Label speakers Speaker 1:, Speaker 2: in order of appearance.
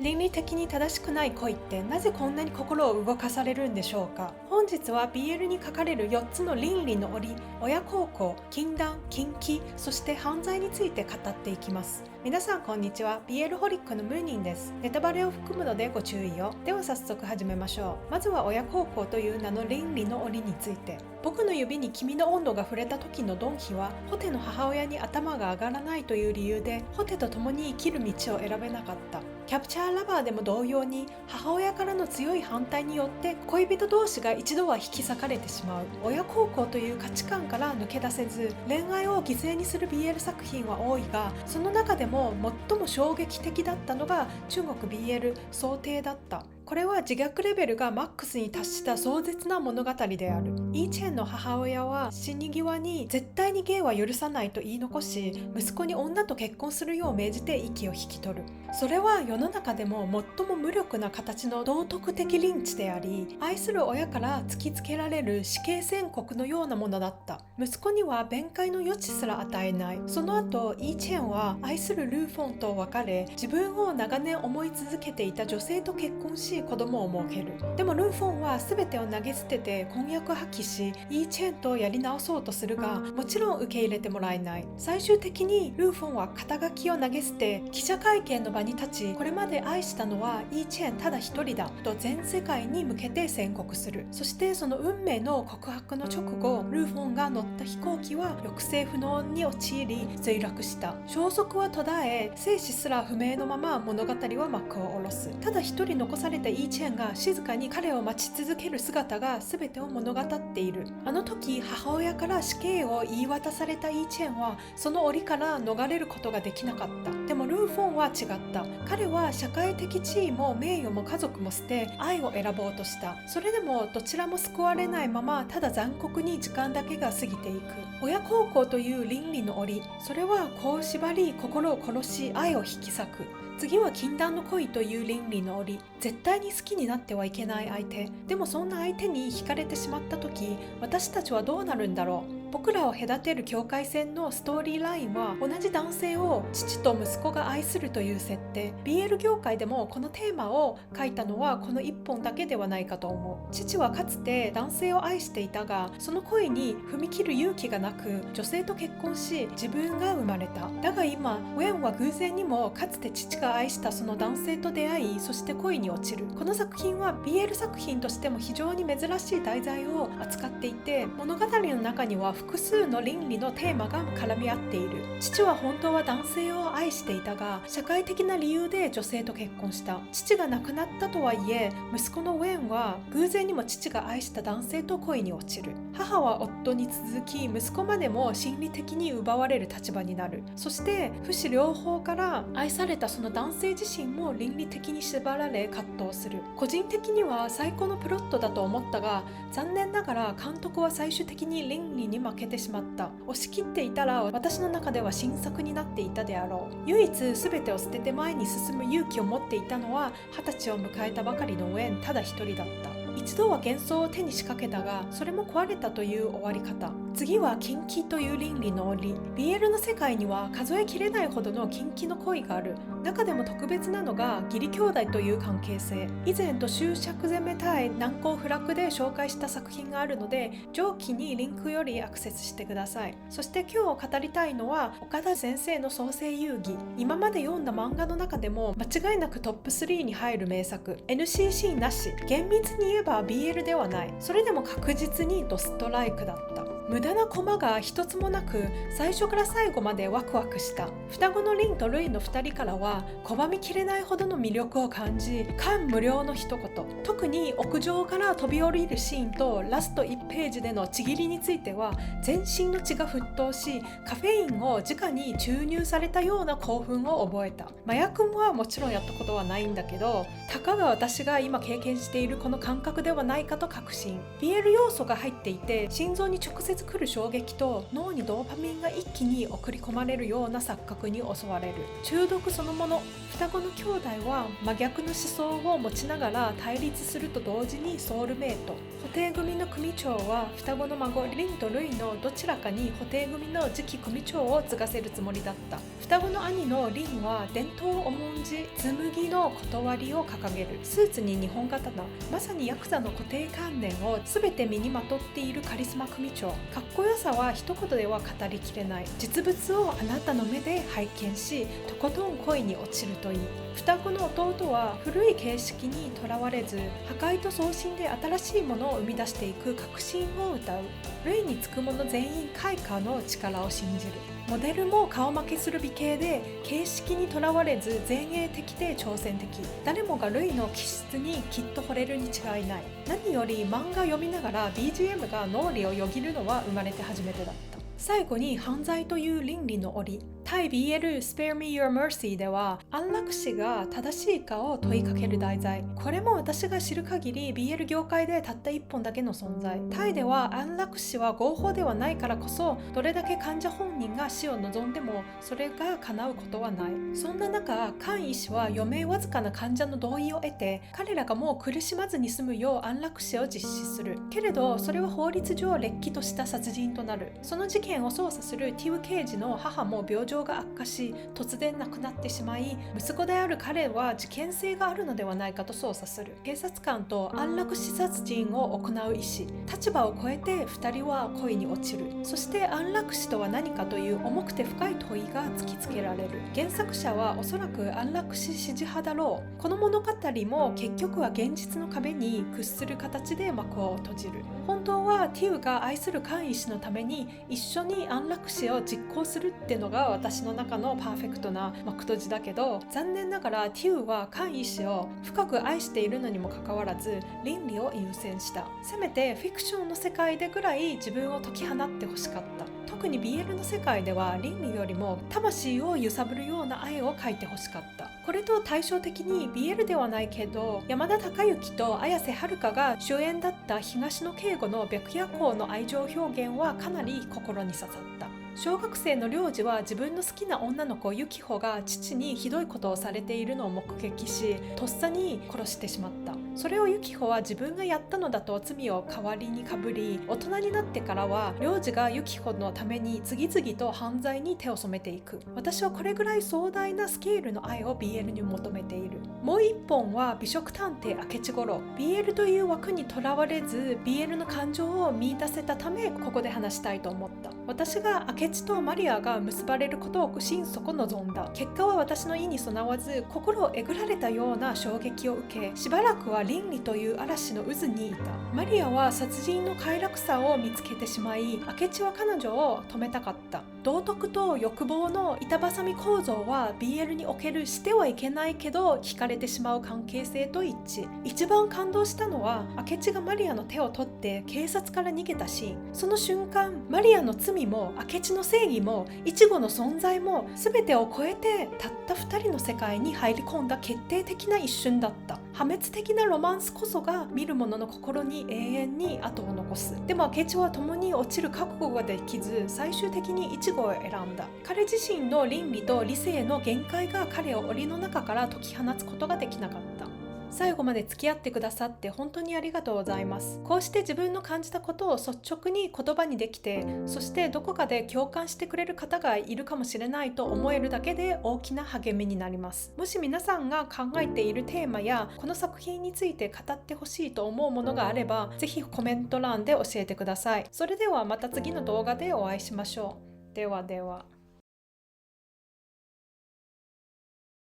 Speaker 1: 倫理的に正しくない恋ってなぜこんなに心を動かされるんでしょうか。本日は BL に書かれる4つの倫理の檻、親孝行、禁断、禁忌、そして犯罪について語っていきます。皆さんこんにちは。 BL ホリックのムーニンです。ネタバレを含むのでご注意を。では早速始めましょう。まずは親孝行という名の倫理の檻について。僕の指に君の温度が触れた時のドンヒはホテの母親に頭が上がらないという理由でホテと共に生きる道を選べなかった。キャプチャーラバーでも同様に母親からの強い反対によって恋人同士が一度は引き裂かれてしまう。親孝行という価値観から抜け出せず恋愛を犠牲にする BL 作品は多いが、その中でも最も衝撃的だったのが中国 BL 想定だった。これは自虐レベルがマックスに達した壮絶な物語である。イーチェンの母親は死に際に絶対にゲイは許さないと言い残し、息子に女と結婚するよう命じて息を引き取る。それは世の中でも最も無力な形の道徳的リンチであり、愛する親から突きつけられる死刑宣告のようなものだった。息子には弁解の余地すら与えない。その後イーチェンは愛するルーフォンと別れ、自分を長年思い続けていた女性と結婚し子供を設ける。でもルーフォンは全てを投げ捨てて婚約破棄し、イーチェンとやり直そうとするが、もちろん受け入れてもらえない。最終的にルーフォンは肩書きを投げ捨て記者会見の場に立ち、これまで愛したのはイーチェンただ一人だと全世界に向けて宣告する。そしてその運命の告白の直後、ルーフォンが乗った飛行機は抑制不能に陥り墜落した。消息は途絶え、生死すら不明のまま物語は幕を下ろす。ただ一人残されたイーチェンが静かに彼を待ち続ける姿が全てを物語っている。あの時母親から死刑を言い渡されたイーチェンはその檻から逃れることができなかった。でもルーフォンは違った。彼は社会的地位も名誉も家族も捨て愛を選ぼうとした。それでもどちらも救われないまま、ただ残酷に時間だけが過ぎていく。親孝行という倫理の檻、それは子を縛り心を殺し愛を引き裂く。次は禁断の恋という倫理の檻、絶対に好きになってはいけない相手。でもそんな相手に惹かれてしまった時、私たちはどうなるんだろう。僕らを隔てる境界線のストーリーラインは同じ男性を父と息子が愛するという設定。 BL 業界でもこのテーマを書いたのはこの一本だけではないかと思う。父はかつて男性を愛していたが、その恋に踏み切る勇気がなく女性と結婚し自分が生まれた。だが今ウェンは偶然にもかつて父が愛したその男性と出会い、そして恋に落ちる。この作品は BL 作品としても非常に珍しい題材を扱っていて、物語の中には複数の倫理のテーマが絡み合っている。父は本当は男性を愛していたが、社会的な理由で女性と結婚した。父が亡くなったとはいえ、息子のウェンは偶然にも父が愛した男性と恋に落ちる。母は夫に続き、息子までも心理的に奪われる立場になる。そして不死両方から愛されたその男性自身も倫理的に縛られ葛藤する。個人的には最高のプロットだと思ったが、残念ながら監督は最終的に倫理に負けてしまった。押し切っていたら私の中では新作になっていたであろう。唯一全てを捨てて前に進む勇気を持っていたのは20歳を迎えたばかりのウェンただ一人だった。一度は幻想を手に仕掛けたが、それも壊れたという終わり方。次は禁忌という倫理の檻。 BL の世界には数えきれないほどの禁忌の恋がある。中でも特別なのが義理兄弟という関係性。以前と終尺攻め対難攻不落で紹介した作品があるので、上記にリンクよりアクセスしてください。そして今日語りたいのは岡田先生の創世遊戯。今まで読んだ漫画の中でも間違いなくトップ3に入る名作。 NCC なし、厳密に言えば BL ではない。それでも確実にドストライクだった。無駄なコマが一つもなく、最初から最後までワクワクした。双子のリンとルイの2人からは拒みきれないほどの魅力を感じ、感無量の一言。特に屋上から飛び降りるシーンとラスト1ページでのちぎりについては全身の血が沸騰し、カフェインを直に注入されたような興奮を覚えた。麻薬はもちろんやったことはないんだけど、たかが私が今経験しているこの感覚ではないかと確信。BL 要素が入っていて心臓に直接接来る衝撃と脳にドーパミンが一気に送り込まれるような錯覚に襲われる。中毒そのもの。双子の兄弟は真逆の思想を持ちながら対立すると同時にソウルメイト。布袋組の組長は双子の孫リンとルイのどちらかに布袋組の次期組長を継がせるつもりだった。双子の兄のリンは伝統を重んじ紬の断りを掲げる。スーツに日本刀、まさにヤクザの固定観念を全て身にまとっているカリスマ組長。かっこよさは一言では語りきれない。実物をあなたの目で拝見し、とことん恋に落ちるといい。双子の弟は古い形式にとらわれず、破壊と送信で新しいものを生み出していく革新を歌う。類につく者全員開花の力を信じる。モデルも顔負けする美形で、形式にとらわれず前衛的で挑戦的。誰もが類の気質にきっと惚れるに違いない。何より漫画読みながら BGM が脳裏をよぎるのは生まれて初めてだった。最後に犯罪という倫理の檻。タイ BL Spare Me Your Mercy では安楽死が正しいかを問いかける題材。これも私が知る限り BL 業界でたった一本だけの存在。タイでは安楽死は合法ではないからこそ、どれだけ患者本人が死を望んでもそれが叶うことはない。そんな中、カン医師は余命わずかな患者の同意を得て、彼らがもう苦しまずに済むよう安楽死を実施する。けれどそれは法律上れっきとした殺人となる。その事件を捜査するティウ刑事の母も病状が悪化し、突然亡くなってしまい、息子である彼は事件性があるのではないかと捜査する。警察官と安楽死殺人を行う医師。立場を超えて2人は恋に落ちる。そして安楽死とは何かという重くて深い問いが突きつけられる。原作者はおそらく安楽死支持派だろう。この物語も結局は現実の壁に屈する形で幕を閉じる。本当はティウが愛するカン医師のために一緒に安楽死を実行するってのが私の中のパーフェクトな幕閉じだけど、残念ながらティウはカン医師を深く愛しているのにもかかわらず倫理を優先した。せめてフィクションの世界でぐらい自分を解き放ってほしかった。特に BL の世界では倫理よりも魂を揺さぶるような愛を描いてほしかった。これと対照的に BL ではないけど、山田孝之と綾瀬はるかが主演だった東野圭吾の白夜行の愛情表現はかなり心に刺さった。小学生の領事は自分の好きな女の子ユキホが父にひどいことをされているのを目撃し、とっさに殺してしまった。それをユキホは自分がやったのだと罪を代わりにかぶり、大人になってからは領事がユキホのために次々と犯罪に手を染めていく。私はこれぐらい壮大なスケールの愛を BL に求めている。もう一本は美食探偵明智五郎。 BL という枠にとらわれず BL の感情を見出せたため、ここで話したいと思った。私が明智とマリアが結ばれることを心底望んだ。結果は私の意に備わず、心をえぐられたような衝撃を受け、しばらくは倫理という嵐の渦にいた。マリアは殺人の快楽さを見つけてしまい、明智は彼女を止めたかった。道徳と欲望の板挟み構造は BL におけるしてはいけないけど惹かれてしまう関係性と一致。一番感動したのは明智がマリアの手を取って警察から逃げたシーン。その瞬間、マリアの罪も明智の正義もイチゴの存在も全てを超えてたった2人の世界に入り込んだ決定的な一瞬だった。破滅的なロマンスこそが見る者の心に永遠に後を残す。でも明智は共に落ちる覚悟ができず、最終的にイチゴを選んだ。彼自身の倫理と理性の限界が彼を檻の中から解き放つことができなかった。最後まで付き合ってくださって本当にありがとうございます。こうして自分の感じたことを率直に言葉にできて、そしてどこかで共感してくれる方がいるかもしれないと思えるだけで大きな励みになります。もし皆さんが考えているテーマやこの作品について語ってほしいと思うものがあれば、ぜひコメント欄で教えてください。それではまた次の動画でお会いしましょう。ではでは。